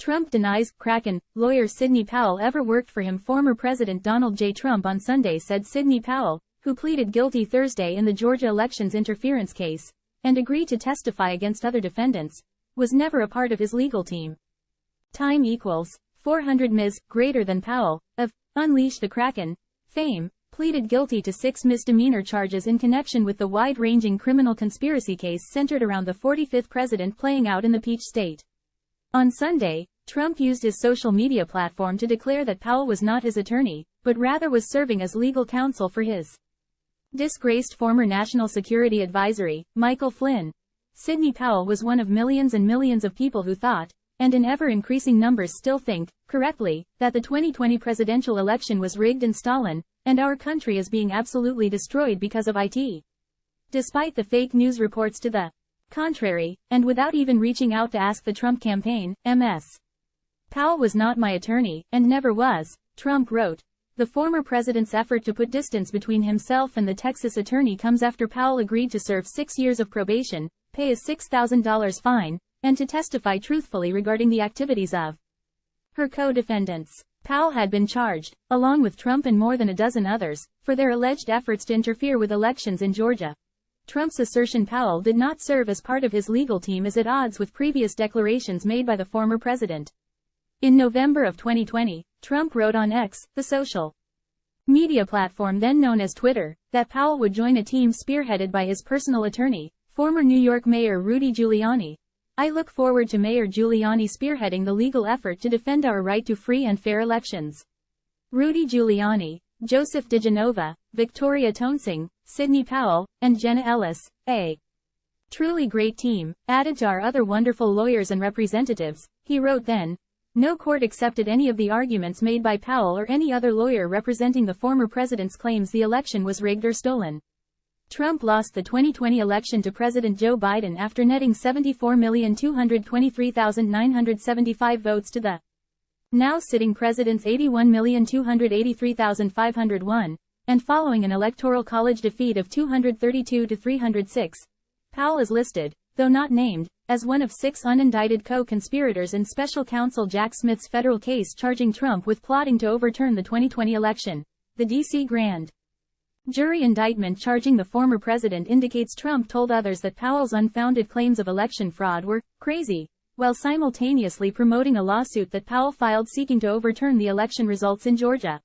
Trump denies Kraken lawyer Sidney Powell ever worked for him. Former President Donald J. Trump on Sunday said Sidney Powell, who pleaded guilty Thursday in the Georgia elections interference case, and agreed to testify against other defendants, was never a part of his legal team. Time equals 400 Ms. greater than Powell, of Unleash the Kraken fame, pleaded guilty to 6 misdemeanor charges in connection with the wide-ranging criminal conspiracy case centered around the 45th president playing out in the Peach State. On Sunday, Trump used his social media platform to declare that Powell was not his attorney, but rather was serving as legal counsel for his disgraced former National Security Advisor, Michael Flynn. Sidney Powell was one of millions and millions of people who thought, and in ever-increasing numbers still think, correctly, that the 2020 presidential election was rigged and stolen, and our country is being absolutely destroyed because of it. Despite the fake news reports to the contrary, and without even reaching out to ask the Trump campaign, Ms. Powell was not my attorney, and never was, Trump wrote. The former president's effort to put distance between himself and the Texas attorney comes after Powell agreed to serve 6 years of probation, pay a $6,000 fine, and to testify truthfully regarding the activities of her co-defendants. Powell had been charged, along with Trump and more than a dozen others, for their alleged efforts to interfere with elections in Georgia. Trump's assertion Powell did not serve as part of his legal team is at odds with previous declarations made by the former president. In November of 2020, Trump wrote on X, the social media platform then known as Twitter, that Powell would join a team spearheaded by his personal attorney, former New York Mayor Rudy Giuliani. I look forward to Mayor Giuliani spearheading the legal effort to defend our right to free and fair elections. Rudy Giuliani, Joseph DeGenova, Victoria Toensing, Sidney Powell, and Jenna Ellis, a truly great team, added to our other wonderful lawyers and representatives, he wrote then. No court accepted any of the arguments made by Powell or any other lawyer representing the former president's claims the election was rigged or stolen. Trump lost the 2020 election to President Joe Biden after netting 74,223,975 votes to the now sitting president's 81,283,501, and following an electoral college defeat of 232 to 306. Powell is listed, though not named, as one of 6 unindicted co-conspirators in special counsel Jack Smith's federal case charging Trump with plotting to overturn the 2020 election. The D.C. grand jury indictment charging the former president indicates Trump told others that Powell's unfounded claims of election fraud were crazy, while simultaneously promoting a lawsuit that Powell filed seeking to overturn the election results in Georgia.